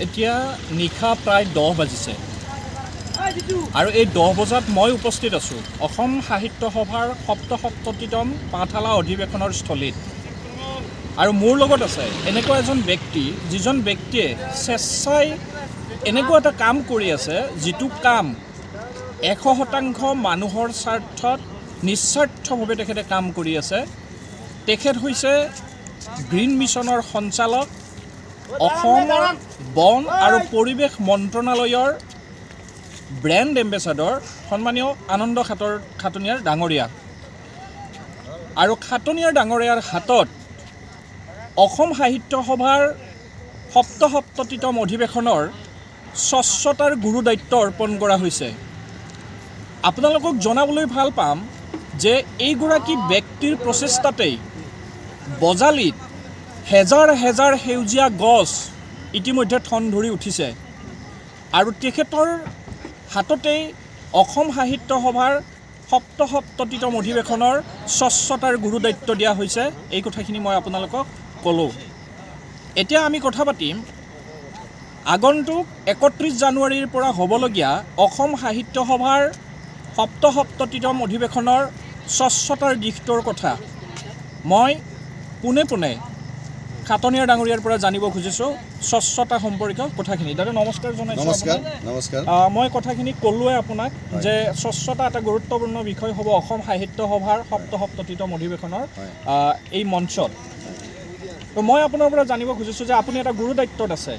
এতিয়া নিশা প্ৰায় 10 বাজিছে আৰু এই 10 বজাত মই উপস্থিত আছোঁ অসম সাহিত্য সভাৰ ৭৭তম পাঠশালা অধিৱেশনৰ স্থলীত। আৰু মোৰ লগত আছে এনেকুৱা এজন ব্যক্তি যিজন ব্যক্তিয়ে স্বেচ্ছাই এনেকুৱা এটা কাম কৰি আছে যিটো কাম 100% মানুহৰ স্বাৰ্থত নিস্বাৰ্থভাৱে তেখেতে কাম কৰি আছে। তেখেত হৈছে গ্ৰীণ মিছনৰ সঞ্চালক, অসমৰ বন আৰু পৰিৱেশ মন্ত্ৰণালয়ৰ ব্ৰেণ্ড এম্বেচাডৰ সন্মানীয় আনন্দ খাটনিয়াৰ ডাঙৰীয়া। আৰু খাটনিয়াৰ ডাঙৰীয়াৰ হাতত অসম সাহিত্য সভাৰ ৭৭তম অধিৱেশনৰ স্বচ্ছতাৰ গুৰু দায়িত্ব অৰ্পণ কৰা হৈছে। আপোনালোকক জনাবলৈ ভাল পাম যে এইগৰাকী ব্যক্তিৰ প্ৰচেষ্টাতেই বজালীত হেজাৰ হেজাৰ সেউজীয়া গছ ইতিমধ্যে ঠন ধৰি উঠিছে আৰু তেখেতৰ হাততেই অসম সাহিত্য সভাৰ ৭৭তম অধিৱেশনৰ স্বচ্ছতাৰ গুৰু দায়িত্ব দিয়া হৈছে। এই কথাখিনি মই আপোনালোকক ক'লোঁ। এতিয়া আমি কথা পাতিম আগন্তুক ৩১ জানুৱাৰীৰ পৰা হ'বলগীয়া অসম সাহিত্য সভাৰ ৭৭তম অধিৱেশনৰ স্বচ্ছতাৰ দিশটোৰ কথা। মই পোনে পোনে খাটনিয়াৰ ডাঙৰীয়াৰ পৰা জানিব খুজিছোঁ স্বচ্ছতা সম্পৰ্কীয় কথাখিনি। দাদা নমস্কাৰ জনাইছোঁ। নমস্কাৰ। মই কথাখিনি ক'লোৱে আপোনাক যে স্বচ্ছতা এটা গুৰুত্বপূৰ্ণ বিষয় হ'ব অসম সাহিত্য সভাৰ ৭৭তম অধিৱেশনৰ এই মঞ্চত। তো মই আপোনাৰ পৰা জানিব খুজিছোঁ যে আপুনি এটা গুৰু দায়িত্বত আছে।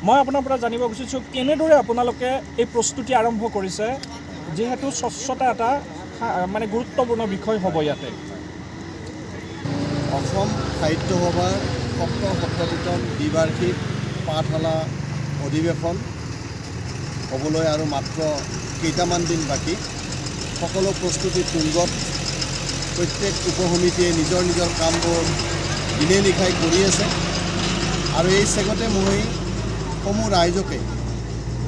মই আপোনাৰ পৰা জানিব খুজিছোঁ কেনেদৰে আপোনালোকে এই প্ৰস্তুতি আৰম্ভ কৰিছে, যিহেতু স্বচ্ছতা এটা মানে গুৰুত্বপূৰ্ণ বিষয় হ'ব ইয়াতে। অসম সাহিত্য সভাৰ ৭৭তম দ্বিবাৰ্ষিক পাঠশালা অধিৱেশন হ'বলৈ আৰু মাত্ৰ কেইটামান দিন বাকী। সকলো প্ৰস্তুতি তুংগত। প্ৰত্যেক উপসমিতিয়ে নিজৰ নিজৰ কামবোৰ দিনে নিশাই কৰি আছে আৰু এই চেগতে মই সমূহ ৰাইজকে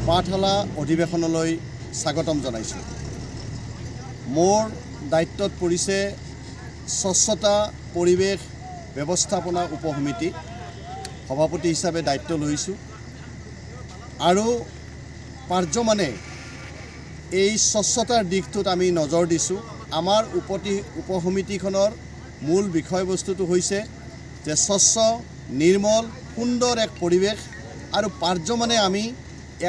পাঠশালা অধিৱেশনলৈ স্বাগতম জনাইছোঁ। মোৰ দায়িত্বত পৰিছে স্বচ্ছতা পৰিৱেশ ব্যৱস্থাপনা উপসমিতি, সভাপতি হিচাপে দায়িত্ব লৈছোঁ আৰু পাৰ্যমানে এই স্বচ্ছতাৰ দিশটোত আমি নজৰ দিছোঁ। আমাৰ উপসমিতিখনৰ মূল বিষয়বস্তুটো হৈছে যে স্বচ্ছ নিৰ্মল সুন্দৰ এক পৰিৱেশ আৰু পাৰ্যমানে আমি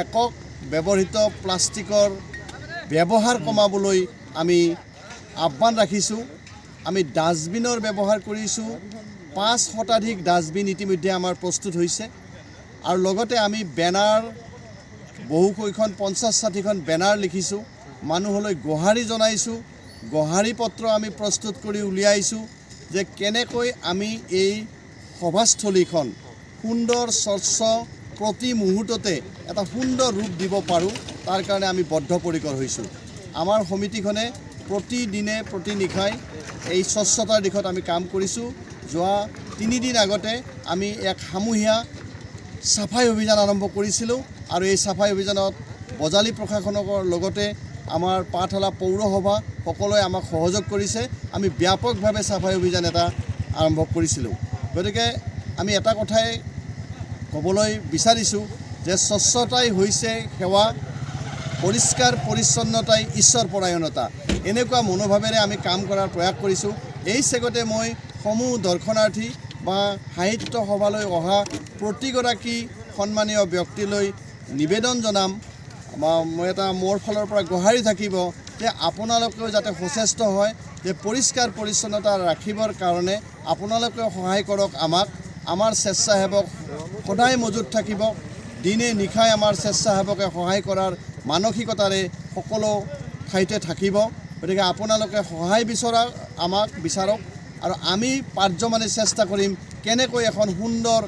একক ব্যৱহৃত প্লাষ্টিকৰ ব্যৱহাৰ কমাবলৈ আমি আহ্বান ৰাখিছোঁ। আমি ডাষ্টবিনৰ ব্যৱহাৰ কৰিছোঁ। ৫ শতাধিক ডাষ্টবিন ইতিমধ্যে আমাৰ প্ৰস্তুত হৈছে আৰু লগতে আমি বেনাৰ বহুকেইখন ৫০-৬০খন বেনাৰ লিখিছোঁ, মানুহলৈ গোহাৰি জনাইছোঁ। গোহাৰি পত্ৰ আমি প্ৰস্তুত কৰি উলিয়াইছোঁ যে কেনেকৈ আমি এই সভাস্থলীখন সুন্দৰ স্বচ্ছ প্ৰতি মুহূৰ্ততে এটা সুন্দৰ ৰূপ দিব পাৰোঁ, তাৰ কাৰণে আমি বদ্ধপৰিকৰ হৈছোঁ। আমাৰ সমিতিখনে প্ৰতিদিনে প্ৰতি নিশাই এই স্বচ্ছতাৰ দিশত আমি কাম কৰিছোঁ। যোৱা ৩ দিন আগতে আমি এক সমূহীয়া চাফাই অভিযান আৰম্ভ কৰিছিলোঁ আৰু এই চাফাই অভিযানত বজালী প্ৰশাসনৰ লগতে আমাৰ পাঠশালা পৌৰসভা সকলোৱে আমাক সহযোগ কৰিছে। আমি ব্যাপকভাৱে চাফাই অভিযান এটা আৰম্ভ কৰিছিলোঁ। গতিকে আমি এটা কথাই ক'বলৈ বিচাৰিছোঁ যে স্বচ্ছতাই হৈছে সেৱা, পৰিষ্কাৰ পৰিচ্ছন্নতাই ঈশ্বৰ পৰায়ণতা। এনেকুৱা মনোভাৱেৰে আমি কাম কৰাৰ প্ৰয়াস কৰিছোঁ। এই চেগতে মই সমূহ দৰ্শনাৰ্থী বা সাহিত্য সভালৈ অহা প্ৰতিগৰাকী সন্মানীয় ব্যক্তিলৈ নিবেদন জনাম, মই এটা মোৰ ফালৰ পৰা গোহাৰি থাকিব যে আপোনালোকেও যাতে সচেষ্ট হয় যে পৰিষ্কাৰ পৰিচ্ছন্নতা ৰাখিবৰ কাৰণে আপোনালোকেও সহায় কৰক আমাক। আমাৰ স্বেচ্ছাসেৱক সদায় মজুত থাকিব। দিনে নিশাই আমাৰ স্বেচ্ছাসেৱকে সহায় কৰাৰ মানসিকতাৰে সকলো ঠাইতে থাকিব। গতিকে আপোনালোকে সহায় আমাক বিচাৰক আৰু আমি পাৰ্যমানে চেষ্টা কৰিম কেনেকৈ এখন সুন্দৰ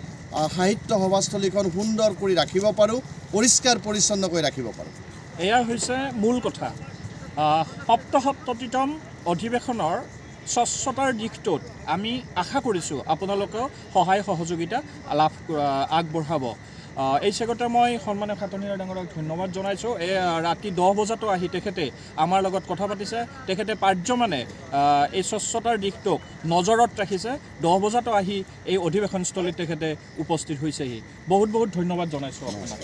সাহিত্য সভাস্থলীখন সুন্দৰ কৰি ৰাখিব পাৰোঁ, পৰিষ্কাৰ পৰিচ্ছন্ন কৰি ৰাখিব পাৰোঁ। এয়া হৈছে মূল কথা। ৭৭তম অধিৱেশনৰ স্বচ্ছতাৰ দিশটোত আমি আশা কৰিছোঁ আপোনালোকেও সহায় সহযোগিতা আগবঢ়াব। এই চেগতে মই সন্মানীয় খাটনিয়াৰ ডাঙৰক ধন্যবাদ জনাইছোঁ। এই ৰাতি 10 বজাতো আহি তেখেতে আমাৰ লগত কথা পাতিছে। তেখেতে পাৰ্যমানে এই স্বচ্ছতাৰ দিশটোক নজৰত ৰাখিছে। 10 বজাতো আহি এই অধিৱেশনস্থলীত তেখেতে উপস্থিত হৈছেহি। বহুত বহুত ধন্যবাদ জনাইছোঁ আপোনাক।